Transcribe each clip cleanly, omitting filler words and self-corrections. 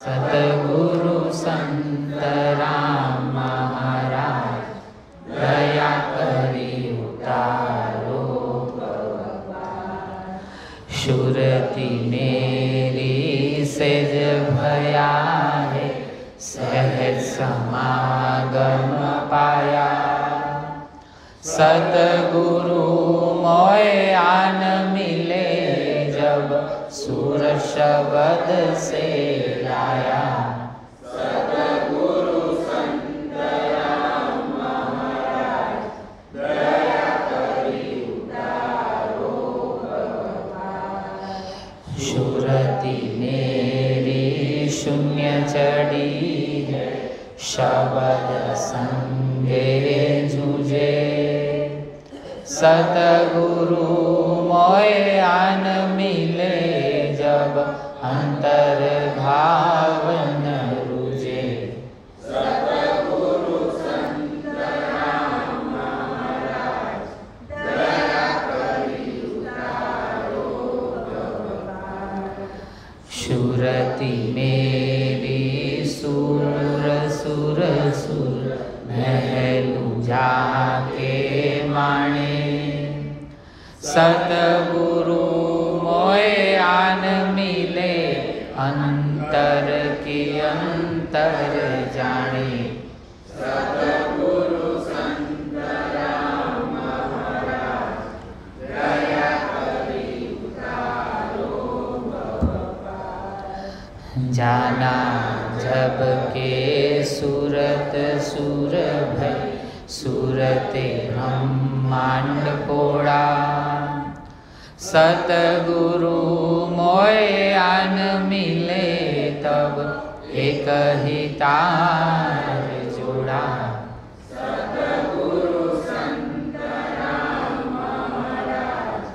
सतगुरु संत राम महाराज दया करी उतारो सुरति मेरी सेज भया है सहज समागम पाया सतगुरु मोय आन मिले जब सुर शब्द से लाया सतगुरु संत राम महाराज दया करी उतारो सुरति मेरी शून्य चढ़ी है शब्द संगे जूझे सतगुरु मोय आन मिले जब अंतर भावन रुझे सतगुरु संत राम महाराज दया करी उतारो सुरति मेरी सुर सुर सुर महलू जाके माणे सतगुरु मोय आन मिले अंतर की अंतर जाने सतगुरु संत राम महाराज दया करी उतारो जाना जब के सूरत सुर भय सूरते ब्रह्मांड पोड़ा सतगुरु मोय आन मिले तब एक ही तार जोड़ा सतगुरु संत राम महाराज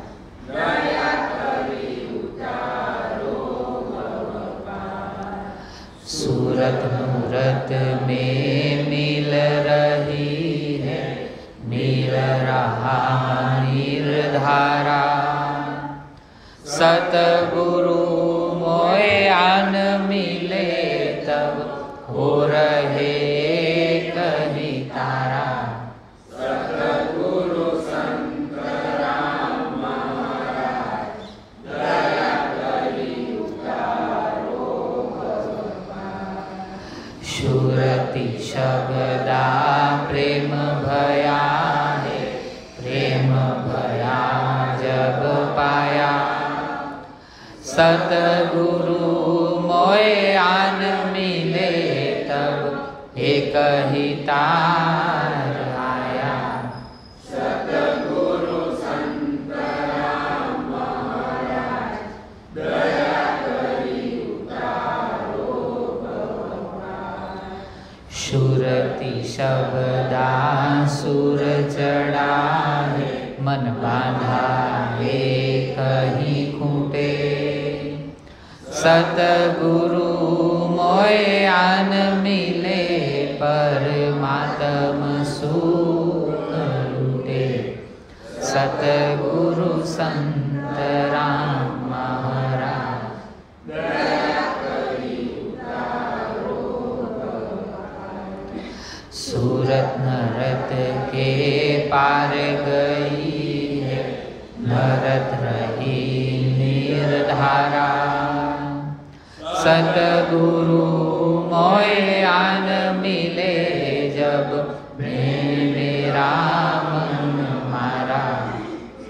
दया करी उतारो सूरत मूरत में मिल रही है मिल रहा निर्धारा सतगुरु मोय आन मिले तब हो रहे कहीं तारा सतगुरु संत राम महाराज दया करी उतारो सुरति शब्दा प्रेम भया है प्रेम भया जब पाया सतगुरु मोय आन मिले तब एक ही तार आया सतगुरु संत राम महाराज दया करी उतारो सुरति शब्दा सुर चढ़ा है मन बांधा एक ही खूंटे सतगुरु मोय आन मिले परमात्म सुख लूटे सतगुरु संत राम महाराज दया करी उतारो सूरत नरत के पार गई है नरत रही निर्धारा सतगुरु मोय आन मिले जब मेरा मन मारा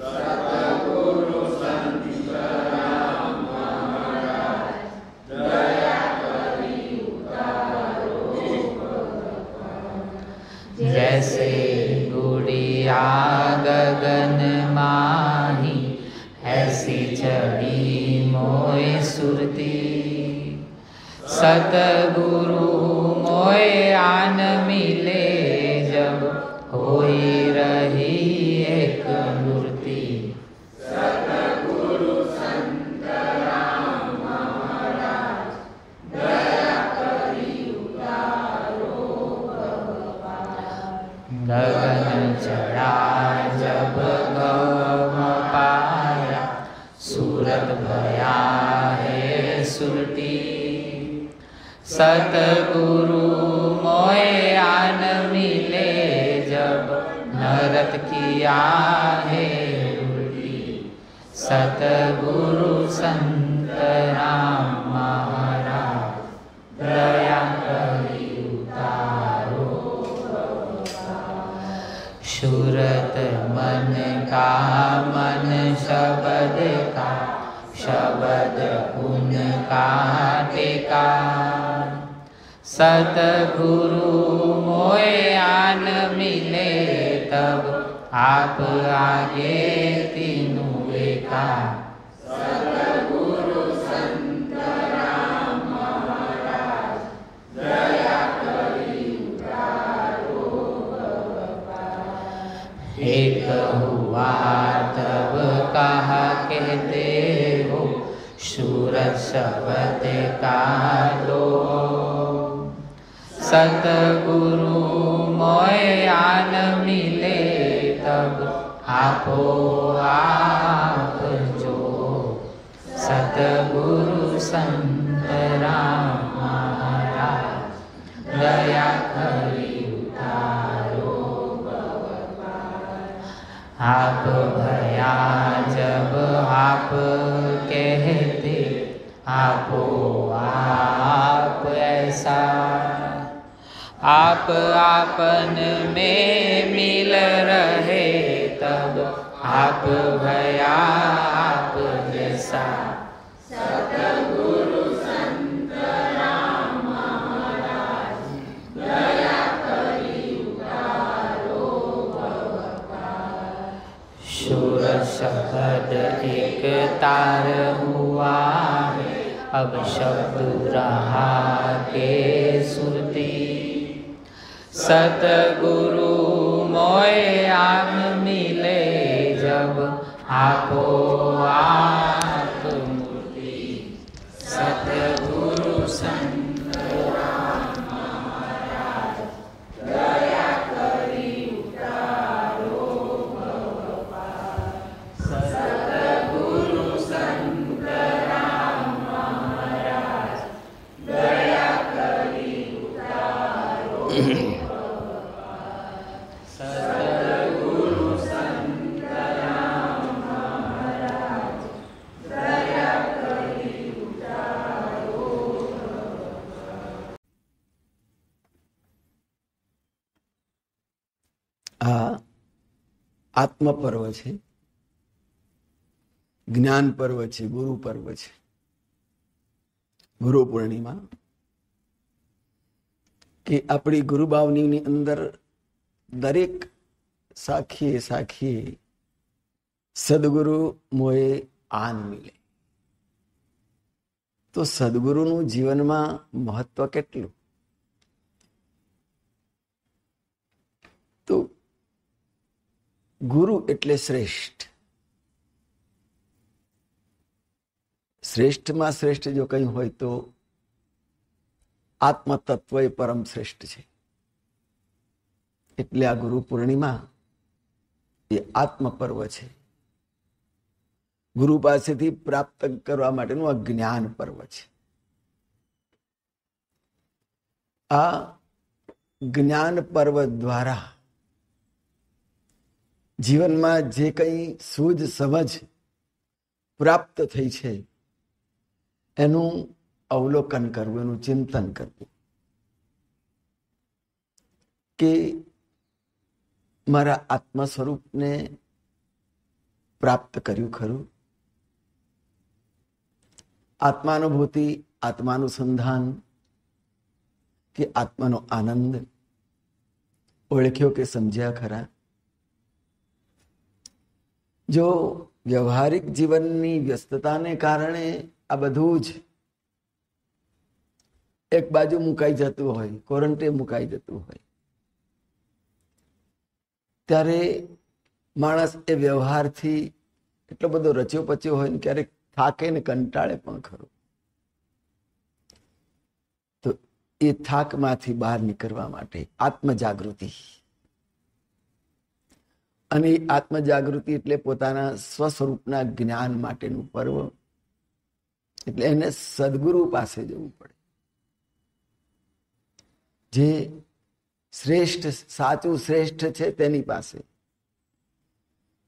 सतगुरु संत राम महाराज दया करी उतारो जैसे गुड़िया गगन माही ऐसी चढ़ी मोय सुरती सतगुरु मोय आन मिले जब होई रही एक मूर्ति सतगुरु संत राम महाराज दया करी उतारो गगन चढ़ा जब गम पाया सूरत भया है सुरती सतगुरु मोए आन मिले जब नरत किया है उल्टी। सतगुरु संत राम महाराज दया करी उतारो। सूरत मन का मन शब्द का शब्द उनका टेका। सतगुरु मोए आन मिले तब आप आगे तीनों एका। सतगुरु संत राम महाराज दया करी उतारो भवपार। एक हुआ तब कहा कहते हो सूरज शब्द का लो। सतगुरु मोए आन मिले तब आपो आप जो। सतगुरु संत राम महाराज दया करी उतारो। आप भया जब आप कहते आपो आप ऐसा। आप आपन में मिल रहे तब आप भया आप जैसा। सतगुरु संत राम महाराज दया करी उतारो भवपार। सुर शब्द एक तार हुआ है अब शब्द रहा के सुरती। सतगुरु मोए आन मिले जब आपो आप मूर्ति। सतगुरु संत राम महाराज दया करी उतारो भवपार। सतगुरु संत राम महाराज दया करी उतारो। सतगुरु संत राम महाराज दया करी उतारो। આ આત્મ પર્વ છે, જ્ઞાન પર્વ છે, ગુરુ પર્વ છે, ગુરુ પૂર્ણિમા. કે આપણી ગુરુભાવની અંદર દરેક સાખીએ સાખીએ સદગુરુ મોએ આન મિલે. તો સદગુરુનું જીવનમાં મહત્વ કેટલું? તો ગુરુ એટલે શ્રેષ્ઠ. શ્રેષ્ઠમાં શ્રેષ્ઠ જો કંઈ હોય તો આત્મતત્વ એ પરમ શ્રેષ્ઠ છે. એટલે આ ગુરુ પૂર્ણિમા એ આત્મ પર્વ છે. ગુરુ પાસેથી પ્રાપ્ત કરવા માટેનું આ જ્ઞાન પર્વ છે. આ જ્ઞાન પર્વ દ્વારા જીવનમાં જે કંઈ સૂઝ સમજ પ્રાપ્ત થઈ છે એનું અવલોકન કરવું, એનું ચિંતન કરવું કે મારા આત્મ સ્વરૂપને પ્રાપ્ત કર્યું ખરું? આત્માનુભૂતિ, આત્માનુસંધાન કે આત્માનો આનંદ ઓળખ્યો કે સમજ્યા ખરા? જો વ્યવહારિક જીવનની વ્યસ્તતાને કારણે આ બધું જ એક બાજુ મુકાઈ જતું હોય, કોરન્ટે મુકાઈ જતું હોય, ત્યારે માણસ એ વ્યવહારથી એટલો બધો રચ્યો પચ્યો હોય ને ક્યારેક થાકે ને કંટાળે પણ ખરો. તો એ થાકમાંથી બહાર નીકળવા માટે આત્મજાગૃતિ, અને આત્મજાગૃતિ એટલે પોતાના સ્વસ્વરૂપના જ્ઞાન માટેનું પર્વ. એટલે એને સદગુરુ પાસે જવું પડે. જે શ્રેષ્ઠ, સાચું શ્રેષ્ઠ છે તેની પાસે.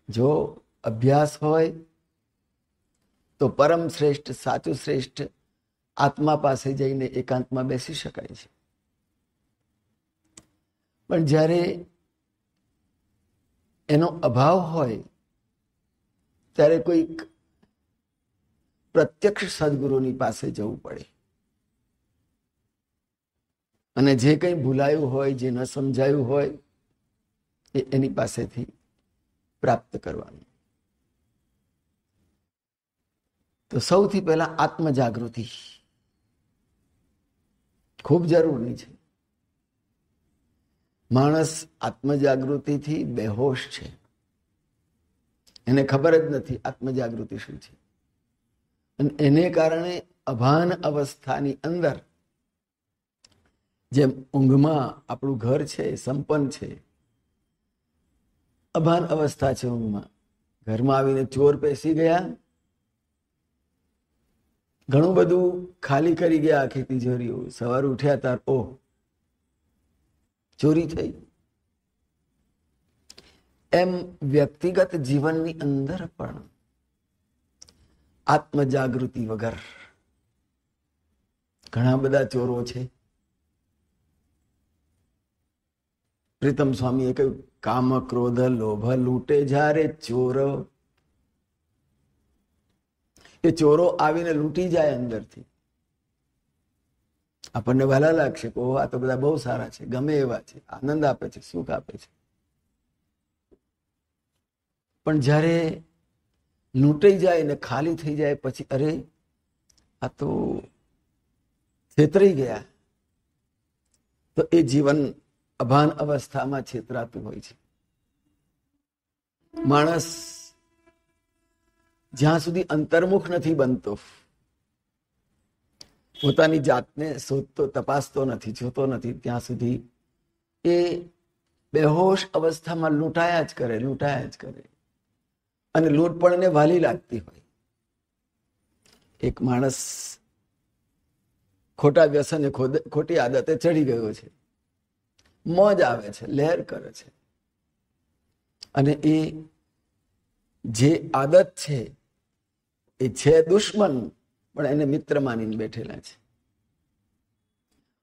જો અભ્યાસ હોય તો પરમ શ્રેષ્ઠ, સાચું શ્રેષ્ઠ આત્મા પાસે જઈને એકાંતમાં બેસી શકાય છે. પણ જ્યારે એનો અભાવ હોય ત્યારે કોઈક પ્રત્યક્ષ સદગુરુની પાસે જવું પડે અને જે કંઈ ભૂલાયું હોય, જે ન સમજાયું હોય એ એની પાસેથી પ્રાપ્ત કરવાનું. તો સૌથી પહેલા આત્મજાગૃતિ ખૂબ જરૂરી છે. માણસ આત્મજાગૃતિથી બેહોશ છે, એને ખબર જ નથી આત્મજાગૃતિ શું છે. અને એને કારણે અભાન અવસ્થાની અંદર, જેમ ઊંઘમાં આપણું ઘર છે સંપન્ન છે, અભાન અવસ્થા છે ઊંઘમાં. ઘરમાં આવીને ચોર પેસી ગયા, ઘણું બધું ખાલી કરી ગયા આખી તિજોરીઓ. સવારે ઉઠ્યા તાર ઓહ ચોરી થઈ. એમ વ્યક્તિગત જીવનની અંદર પણ આત્મજાગૃતિ વગર ઘણા બધા ચોરો છે. પ્રીતમ સ્વામીએ કહ્યું, કામ ક્રોધ લોભ લૂંટે જ્યારે ચોર. એ ચોરો આવીને લૂંટી જાય અંદરથી. આપણને વહાલા લાગશે કે આ તો બધા બહુ સારા છે, ગમે એવા છે, આનંદ આપે છે, સુખ આપે છે. પણ જ્યારે લૂંટાઈ જાય ને ખાલી થઈ જાય પછી અરે આ તો છેતરાઈ ગયા. તો એ જીવન અભાન અવસ્થામાં છેતરાતું હોય છે. માણસ જ્યાં સુધી અંતર્મુખ નથી બનતો, પોતાની જાતને શોધતો, તપાસતો નથી, જોતો નથી, ત્યાં સુધી એ બેહોશ અવસ્થામાં લૂંટાયા જ કરે, લૂંટાયા જ કરે. અને લૂંટ પણ એને વાલી લાગતી હોય. એક માણસ ખોટા વ્યસને, ખોટી આદતે ચડી ગયો છે, મોજ આવે છે, લહેર કરે છે. અને એ જે આદત છે એ છે દુશ્મન, પણ એને મિત્ર માનીને બેઠેલા છે.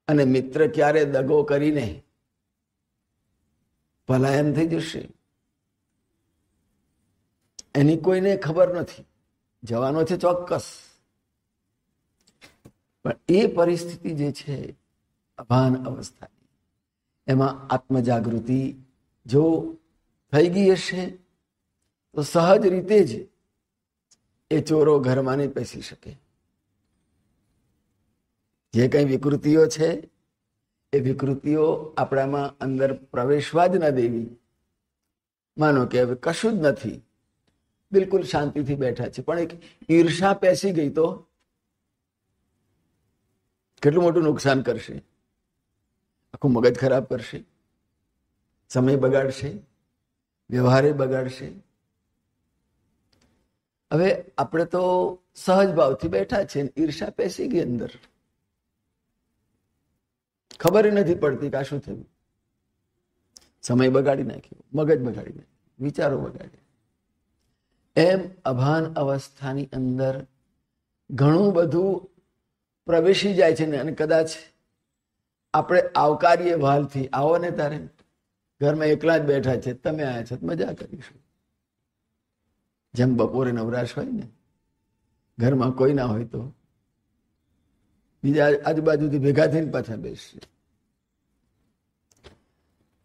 અને મિત્ર ક્યારે દગો કરીને પલાયન થઈ જશે એની કોઈને ખબર નથી. જવાનો છે ચોક્કસ, પણ એ પરિસ્થિતિ જે છે અભાન અવસ્થાની, એમાં આત્મજાગૃતિ જો થઈ ગઈ હશે તો સહજ રીતે જ એ ચોરો ઘરમાં નહીં પેસી શકે. જે કઈ વિકૃતિઓ છે એ વિકૃતિઓ આપણામાં અંદર પ્રવેશવા જ ન દેવી. માનો કે હવે કશું જ નથી, બિલકુલ શાંતિથી બેઠા છે, પણ એક ઈર્ષા પેસી ગઈ તો કેટલું મોટું નુકસાન કરશે. આખું મગજ ખરાબ કરશે, સમય બગાડશે, વ્યવહારે બગાડશે. હવે આપણે તો સહજ ભાવથી બેઠા છે, ઈર્ષા પેસી ગઈ અંદર, ખબર નથી પડતી કે આ શું થયું. સમય બગાડી નાખ્યો, મગજ બગાડી નાખ્યું, વિચારો બગાડ્યા. એમ અભાન અવસ્થાની અંદર ઘણું બધું પ્રવેશી જાય છે ને. અને કદાચ આપણે આવકારીએ વહાલથી, આવો ને તારે ઘરમાં એકલા જ બેઠા છે, તમે આયા છો, મજા કરીશું. જેમ બપોરે નવરાશ હોય ને, ઘરમાં કોઈ ના હોય તો બીજા આજુબાજુથી ભેગા થઈને પાછા બેસશે.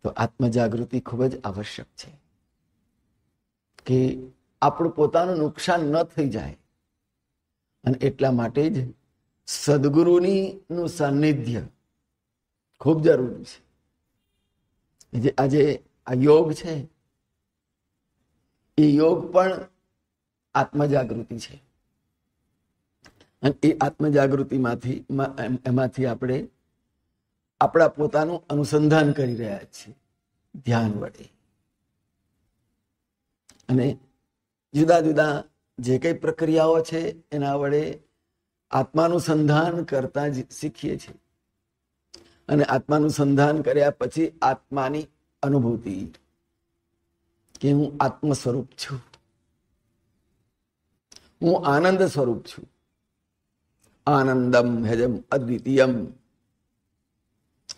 તો આત્મજાગૃતિ ખૂબ જ આવશ્યક છે કે આપણું પોતાનું નુકસાન ન થઈ જાય. અને એટલા માટે જ સદગુરુની નું સાનિધ્ય ખૂબ જરૂરી છે. જે આજે આ યોગ છે એ યોગ પણ આત્મજાગૃતિ છે. અને એ આત્મજાગૃતિમાંથી એમાંથી આપણે આપણા પોતાનું અનુસંધાન કરી રહ્યા છીએ ધ્યાન વડે. અને જુદા જુદા જે કઈ પ્રક્રિયાઓ છે એના વડે આત્માનુસંધાન કરતા જ શીખીએ છીએ. અને આત્માનું સંધાન કર્યા પછી આત્માની અનુભૂતિ કે હું આત્મ સ્વરૂપ છું, હું આનંદ સ્વરૂપ છું. આનંદમ હેજમ અદ્વિતીયમ.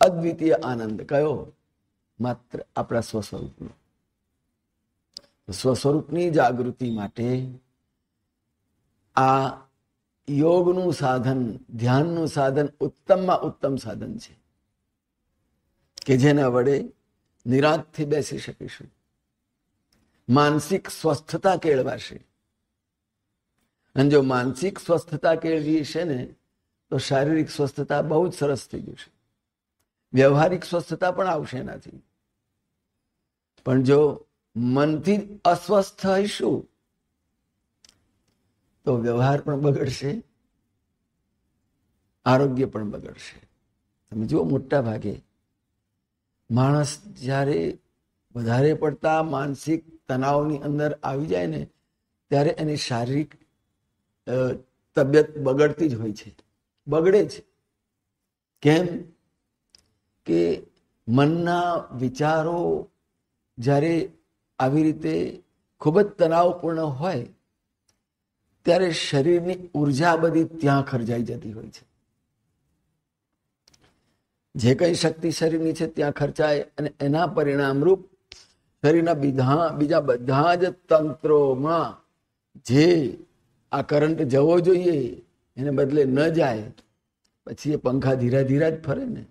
અદ્વિતીય આનંદ કયો? માત્ર આપણા સ્વસ્વરૂપનો. સ્વસ્વરૂપની જાગૃતિ માટે આ યોગનું સાધન, ધ્યાનનું સાધન ઉત્તમમાં ઉત્તમ સાધન છે કે જેના વડે નિરાંતથી બેસી શકીશું. માનસિક સ્વસ્થતા કેળવાશે. અને જો માનસિક સ્વસ્થતા કેળવી છે ને તો શારીરિક સ્વસ્થતા બહુ જ સરસ થઈ જશે. વ્યવહારિક સ્વસ્થતા પણ આવશે એનાથી. પણ જો મનથી અસ્વસ્થ હઈશું તો વ્યવહાર પણ બગડશે, આરોગ્ય પણ બગડશે. તમે જુઓ, મોટા ભાગે માણસ જ્યારે વધારે પડતા માનસિક તણાવની અંદર આવી જાય ને ત્યારે એની શારીરિક તબિયત બગડતી જ હોય છે, બગડે છે. કેમ કે મનના વિચારો જ્યારે આવી રીતે ખૂબ જ તણાવપૂર્ણ હોય ત્યારે શરીરની ઉર્જા બધી ત્યાં ખર્ચાઈ જતી હોય છે. જે કઈ શક્તિ શરીરની છે ત્યાં ખર્ચાય અને એના પરિણામરૂપ શરીરના બીજા બધા જ તંત્રોમાં જે આ કરંટ જવો જોઈએ એને બદલે ન જાય. પછી એ પંખા ધીરા ધીરા જ ફરે ને.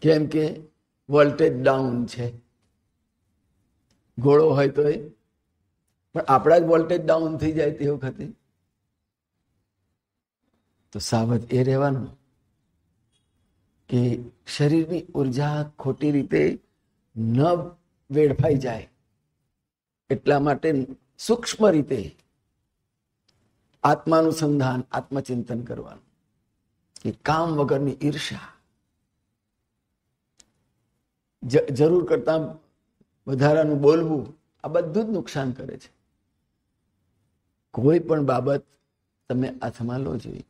કેમ કે વોલ્ટેજ ડાઉન છે. ઘોડો હોય તો પણ આપણા જ વોલ્ટેજ ડાઉન થઈ જાય તે વખતે તો સાવધ એ રહેવાનું કે શરીરની ઉર્જા ખોટી રીતે ન વેડફાઈ જાય. એટલા માટે સૂક્ષ્મ રીતે આત્માનું સંધાન, આત્મચિંતન કરવાનું. કે કામ વગરની ઈર્ષ્યા, જરૂર કરતા વધારાનું બોલવું, આ બધું જ નુકસાન કરે છે. કોઈ પણ બાબત તમે હાથમાં લો જોઈએ.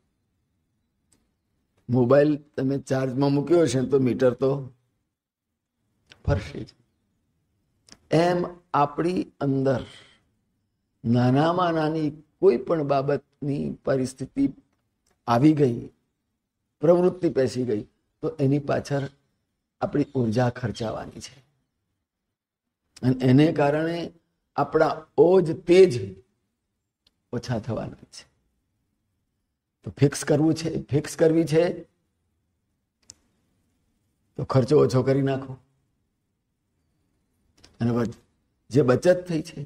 મોબાઈલ તમે ચાર્જમાં મૂક્યો છે તો મીટર તો ફરશે જ. એમ આપણી અંદર નાનામાં નાની કોઈ પણ બાબતની પરિસ્થિતિ આવી ગઈ, પ્રવૃત્તિ પેસી ગઈ તો એની પાછળ આપણી ઉર્જા ખર્ચાવાની છે. અને એને કારણે આપણા ઓજ તેજ ઓછા થવાના છે. તો ફિક્સ કરવું છે, ફિક્સ કરવી છે તો ખર્ચો ઓછો કરી નાખો. અને જે બચત થઈ છે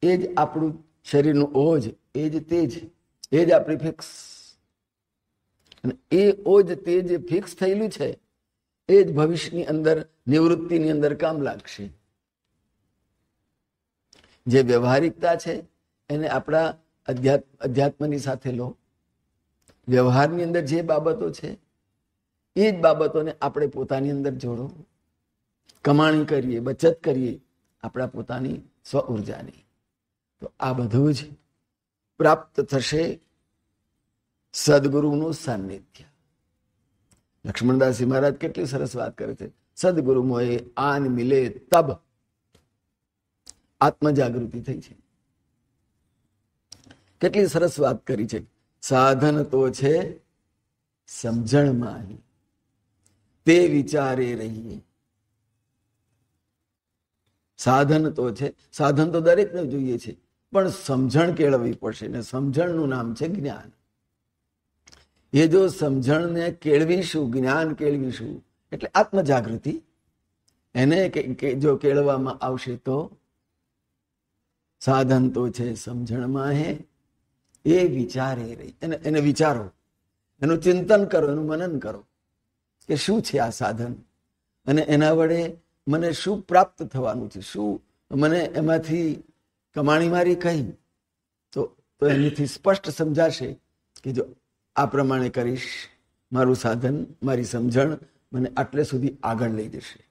એ જ આપણું શરીરનું ઓજ, એ જ તેજ, એ જ આપણી ફિક્સ. અને એ ઓજ તેજ ફિક્સ થયેલું છે એ જ ભવિષ્યની અંદર, નિવૃત્તિની અંદર કામ લાગશે. જે વ્યવહારિકતા છે એને આપણા અધ્યાત્મની સાથે લો. વ્યવહારની અંદર જે બાબતો છે એ જ બાબતોને આપણે પોતાની અંદર જોડો. કમાણી કરીએ, બચત કરીએ આપણા પોતાની સ્વ ઉર્જાની. તો આ બધું જ પ્રાપ્ત થશે સદગુરુનું સાનિધ્ય. લક્ષ્મણદાસજી મહારાજ કેટલી સરસ વાત કરે છે. સદગુરુ મોએ આન મિલે તબ આત્મજાગૃતિ થઈ છે. કેટલી સરસ વાત કરી છે. સાધન તો છે સમજણમાં, તે વિચારે રહીએ. સાધન તો છે, સાધન તો દરેકને જોઈએ છે, પણ સમજણ કેળવવી પડશે ને સમજણનું નામ છે જ્ઞાન. એ જો સમજણને કેળવીશું, જ્ઞાન કેળવીશું એટલે આત્મજાગૃતિ, એને જો કેળવવામાં આવશે તો સાધન તો છે સમજણમાં હે, એ વિચારે રહી. એને વિચારો, એનું ચિંતન કરો, એનું મનન કરો કે શું છે આ સાધન અને એના વડે મને શું પ્રાપ્ત થવાનું છે, શું મને એમાંથી કમાણી મારી કઈ. તો એનાથી સ્પષ્ટ સમજાશે કે જો આ પ્રમાણે કરીશ, મારું સાધન, મારી સમજણ મને આટલે સુધી આગળ લઈ જશે.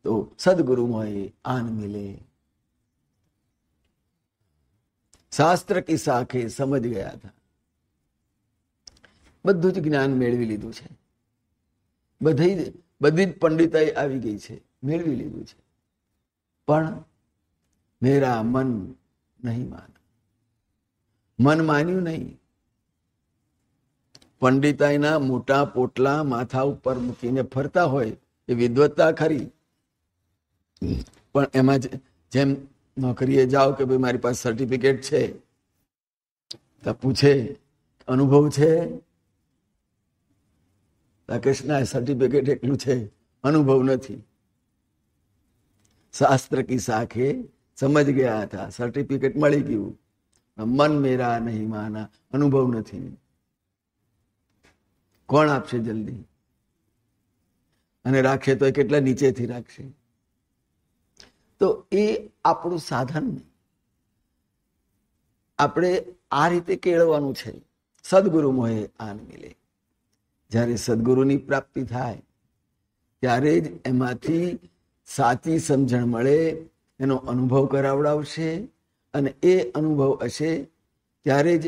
તો સદગુરુ મોએ આન મિલે. શાસ્ત્ર કી સાખે સમજ ગયા થા. બધું જ જ્ઞાન મેળવી લીધું છે, બધી જ પંડિતાઈ આવી ગઈ છે, મેળવી લીધું છે, પણ મેરા મન નહીં માના, મન માન્યું નહીં. પંડિતાઈના મોટા પોટલા માથા ઉપર મૂકીને ફરતા હોય એ વિદ્વત્તા ખરી, પણ એમાં જેમ નોકરીએ જાઓ કે ભાઈ મારી પાસે સર્ટિફિકેટ છે, તો પૂછે અનુભવ છે, કૃષ્ણ સર્ટિફિકેટ એટલું છે, અનુભવ નથી. શાસ્ત્ર કી સાખે સમજ ગયા હતા, સર્ટિફિકેટ મળી ગયું, મન મેરા નહીં માના, અનુભવ નથી. કોણ આપશે જલ્દી? અને રાખે તો એ કેટલા નીચેથી રાખશે. તો એ આપણું સાધન નહીં. આપણે આ રીતે કેળવવાનું છે. સદગુરુ મોહે આન મિલે. જ્યારે સદગુરુની પ્રાપ્તિ થાય ત્યારે જ એમાંથી સાચી સમજણ મળે, એનો અનુભવ કરાવડાવશે, અને એ અનુભવ હશે ત્યારે જ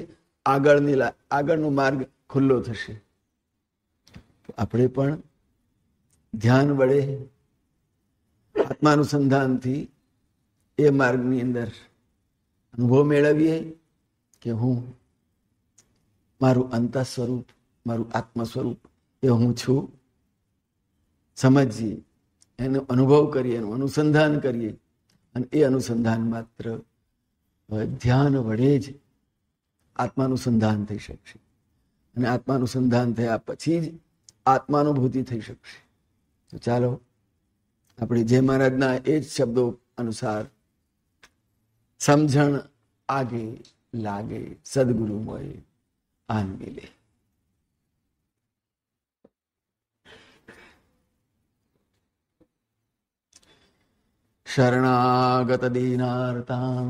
આગળનો માર્ગ ખુલ્લો થશે. આપણે પણ ધ્યાન વડે આત્માનુસંધાનથી એ માર્ગની અંદર અનુભવ મેળવીએ કે હું મારું અંતઃ સ્વરૂપ, મારું આત્મ સ્વરૂપ એ હું છું, સમજીએ, એનો અનુભવ કરીએ, એનું અનુસંધાન કરીએ. અને એ અનુસંધાન માત્ર ધ્યાન વડે જ આત્માનુસંધાન થઈ શકશે. અને આત્માનુસંધાન થયા પછી જ આત્માનુભૂતિ થઈ શકશે. તો ચાલો આપણે જે મહારાજના એ જ શબ્દો અનુસાર સમજણ આગે લાગે, સદગુરુ મોએ આન મિલે. શરણાગત દીનાર્તાં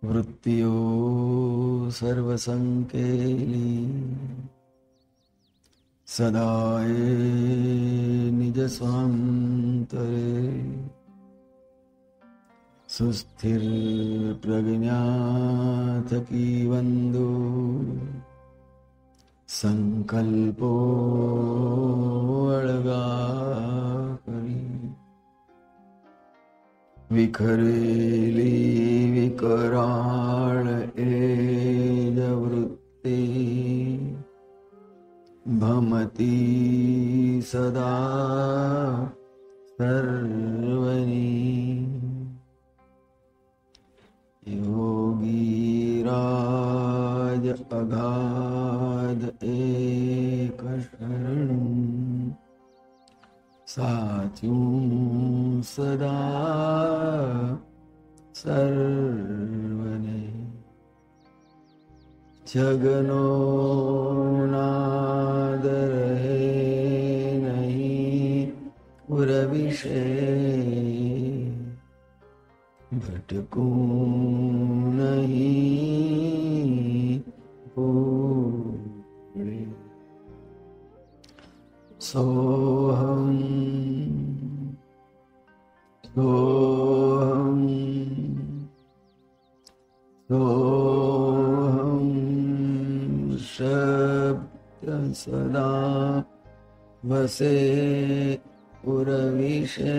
વૃત્તિઓ સર્વસંકેલી સદાય નિજ સ્વાંતરે સુસ્થિર પ્રજ્ઞા થકી વંદો સંકલ્પો અળગા કરી વિખરેલી વિકરાળ એ જ વૃત્તિ ભમતી સદા સર્વની યોગી રાજ અગાધ એક શરણ સાચું સદા સર્વને જગનો નાદ રહે નહીં ઉર વિશે ભટકું નહીં ભૂલે. સોહમ સોહમ સોહમ શબ્દ સદા વસે ઉર વિશે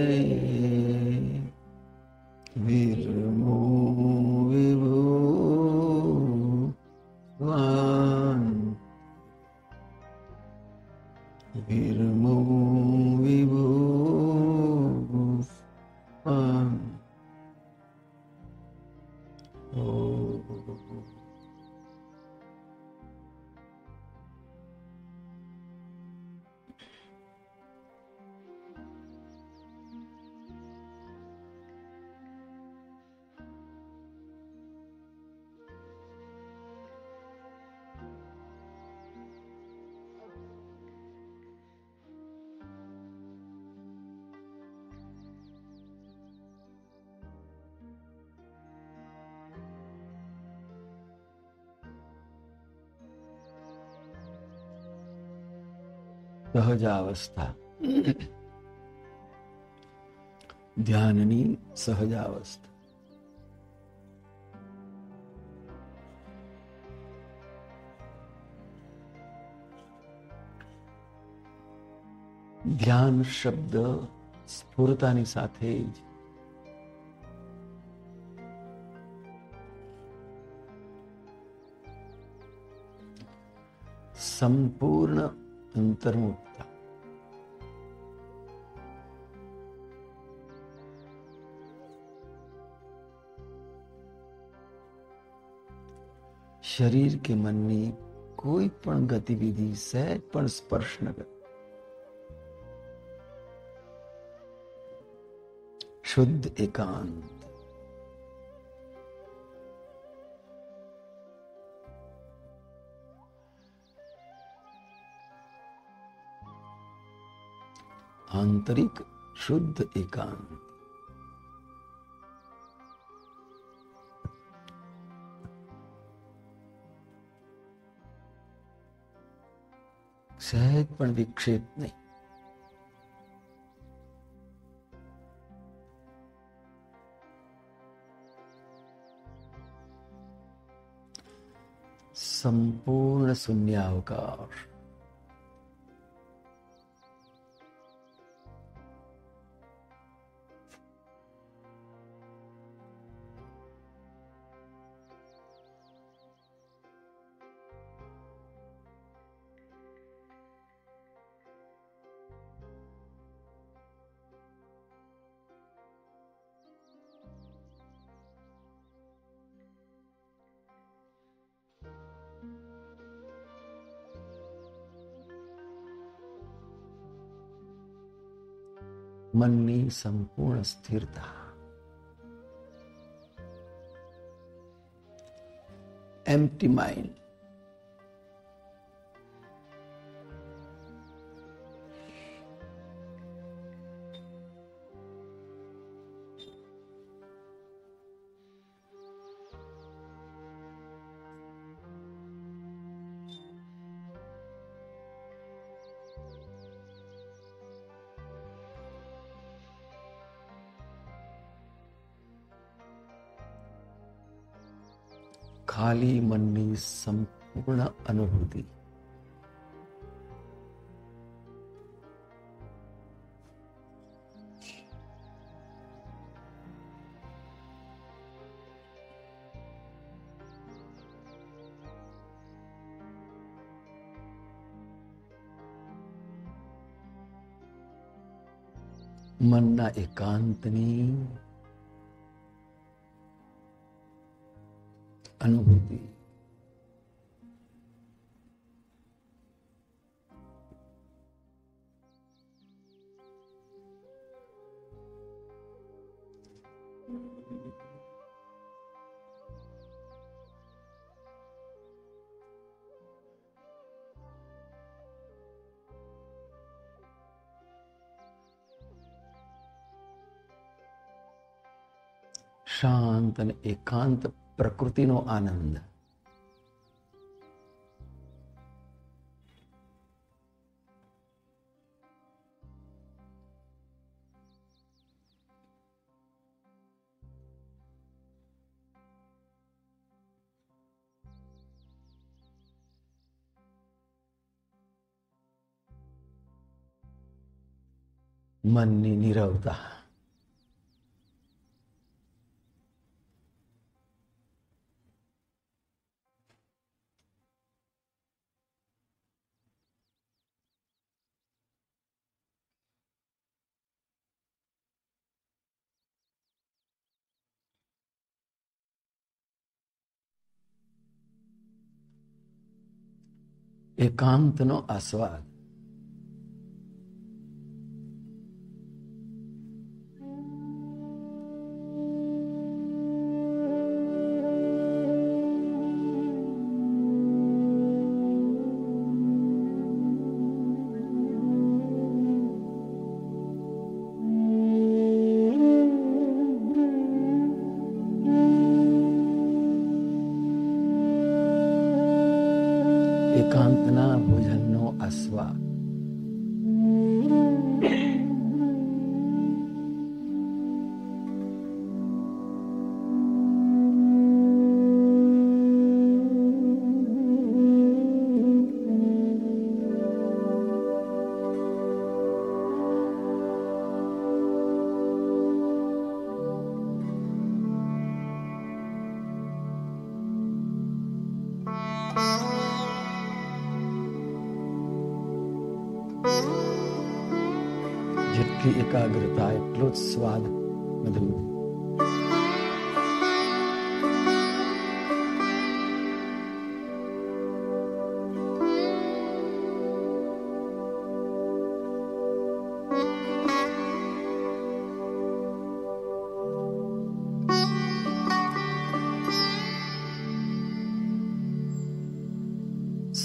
વિરમો વિભુવાન વિરમો વિભુવાન. સહજાવસ્થા, ધ્યાનની સહજાવસ્થા. ધ્યાન શબ્દ સ્ફુરતાની સાથે જ સંપૂર્ણ અંતર્મુક્તા, શરીર કે મનની કોઈ પણ ગતિવિધિ સહેજ પણ સ્પર્શ ન કરે. શુદ્ધ એકાંત. આંતરિક શુદ્ધ એકાંત. સહેજ પણ વિક્ષેપ નહીં. સંપૂર્ણ શૂન્યાવકાશ. મનની સંપૂર્ણ સ્થિરતા. Empty mind. ખાલી મનની સંપૂર્ણ અનુભૂતિ. મનના એકાંતની અનુભૂતિ. શાંત અને એકાંત પ્રકૃતિનો આનંદ. મનની નીરવતા. એકાંતનો આસ્વાદ. એકાંતના ભોજનનો આસ્વાદ. જેટલી એકાગ્રતા એટલો જ સ્વાદ મધુર.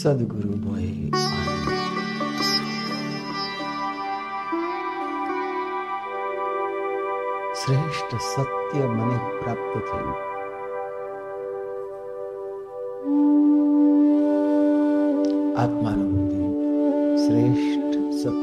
સદગુરુ મોહે શ્રેષ્ઠ સત્ય મને પ્રાપ્ત થયું. આત્માનુભૂતિ શ્રેષ્ઠ સત્ય.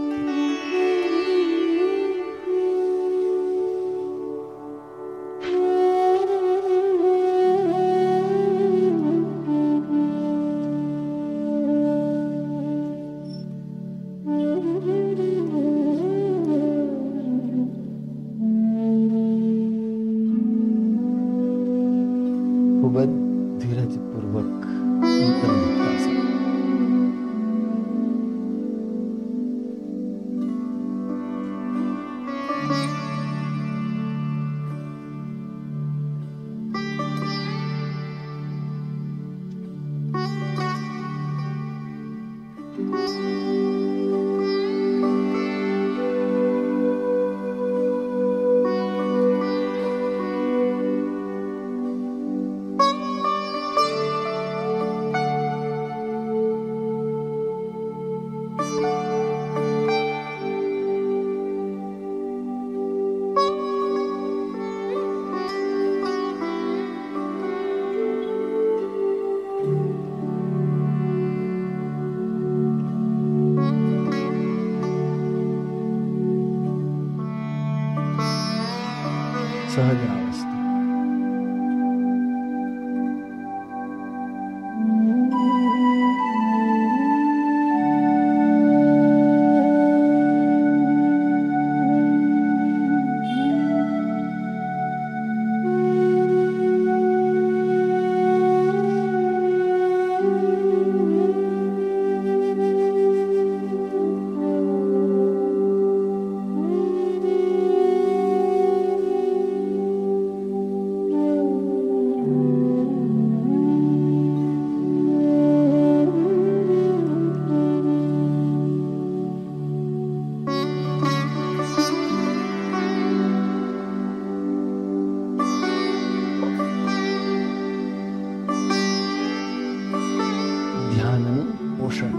ખૂબ જ ધીરજપૂર્વક અંતર્મુખતા છે. સહજ અવસ્થા. ધ્યાનનું પોષણ.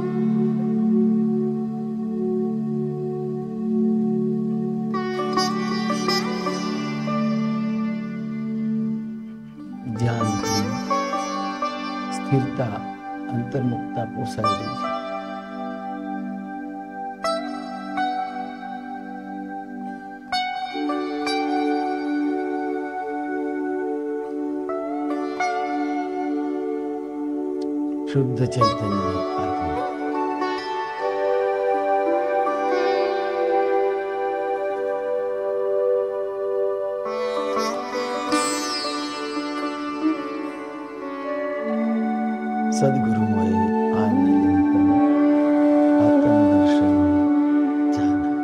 ધ્યાનથી સ્થિરતા, અંતર્મુખતા પોસાઈ રહી છે. શુદ્ધ ચૈતન્ય આત્મા. સદગુરુઓએ આ નિરંતર આત્મદર્શન જાના.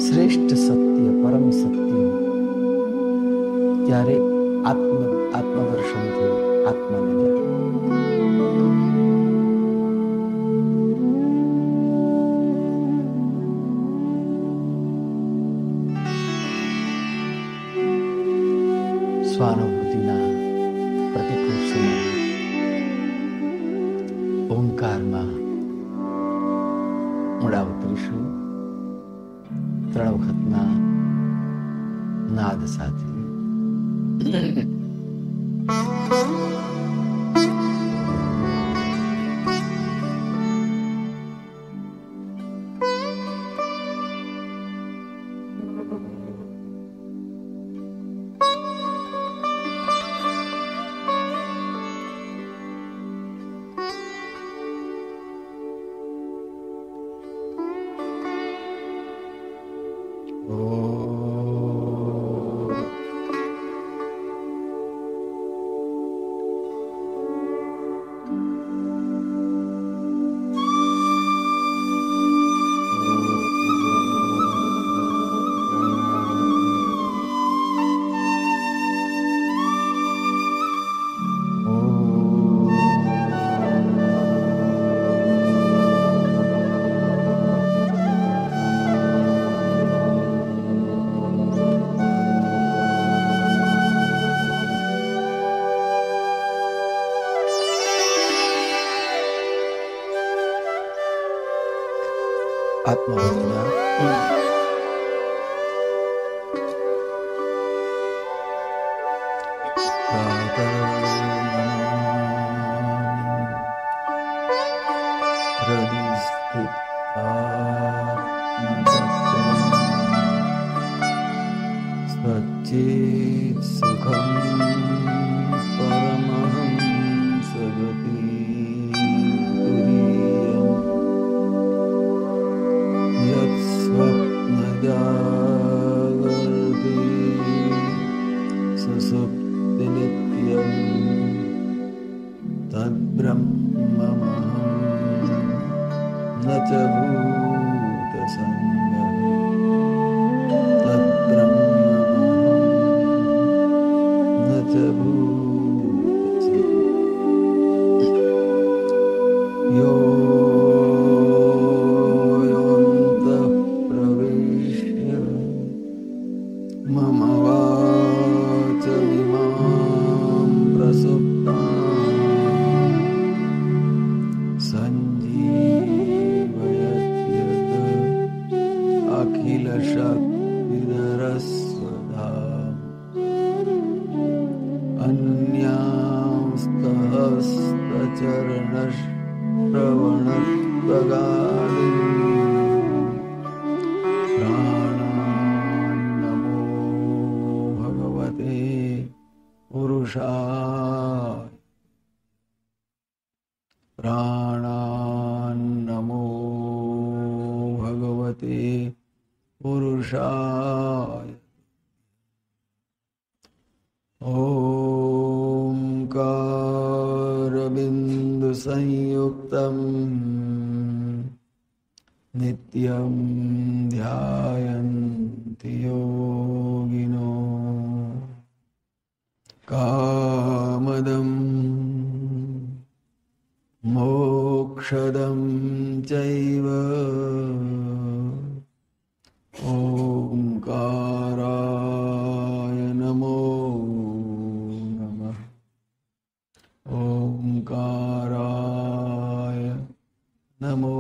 શ્રેષ્ઠ સત્ય, પરમ સત્ય ત્યારે આત્મદર્શન થયું, આત્માને જાણ્યું. સ્વાનુભૂતિના પ્રતિકરૂપ સમય ઓંકારમાં ઊંડા ઉતરીશું. 3 વખતના નાદ સાથે. सच्चित् सुखं परमहंस गतितुरीयम् यत्स्वप्नजागर्ति सुसुप्तिनित्यम् तद्ब्रह्ममहं न च भूतसङ्गः योऽन्तः प्रविश्य मम वाचमिमां प्रसुप्तां सञ्जीवयत्यत अखिलशक्तिधरस्वधाम् अन्यांस्तहस्रचरणश्रवणत्वगादिन् प्राणान्नमो भगवते पुरुषाय प्राणान्नमो भगवते पुरुषाय ओंकारबिन्दुसंयुक्तम् नित्यं ध्यायन्ति योगिनो कामदं मोक्षदं चैव ओंकाराय नमो नमः। ओंकाराय नमो।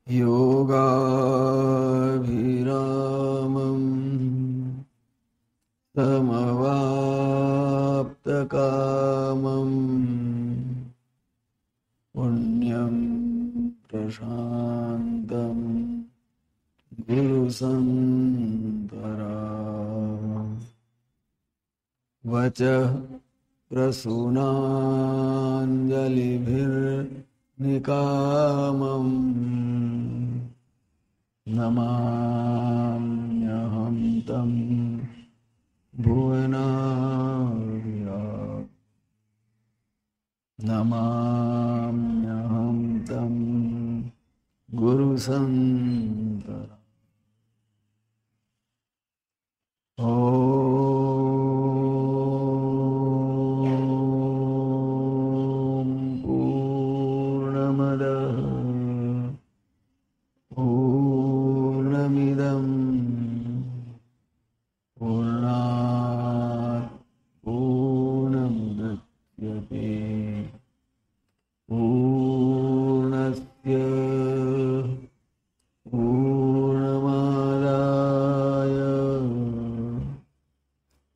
योगाभिरामं समवाप्तकामं पुण्यं प्रशान्तं गुरुसन्तरा वचः प्रसूनाञ्जलिभिर्निकामम् नमाम्यहं तं भुवनार्या नमाम्यहं तं गुरुसन्तरा। पूर्णमदः पूर्णमिदं पूर्णात् पूर्णमुदच्यते पूर्णस्य पूर्णमादाय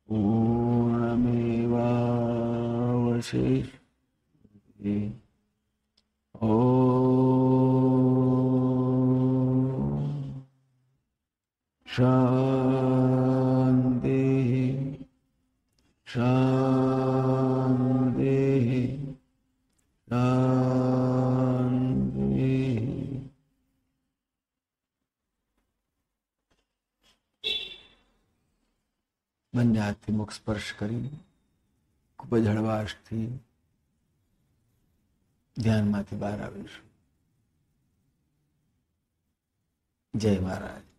पूर्णमेवावशिष्यते। शान्ति शान्ति शान्ति। બંને હાથથી મુખ સ્પર્શ કરી ખૂબ જ હળવાશથી ધ્યાનમાંથી બહાર આવીશું. જય મહારાજ.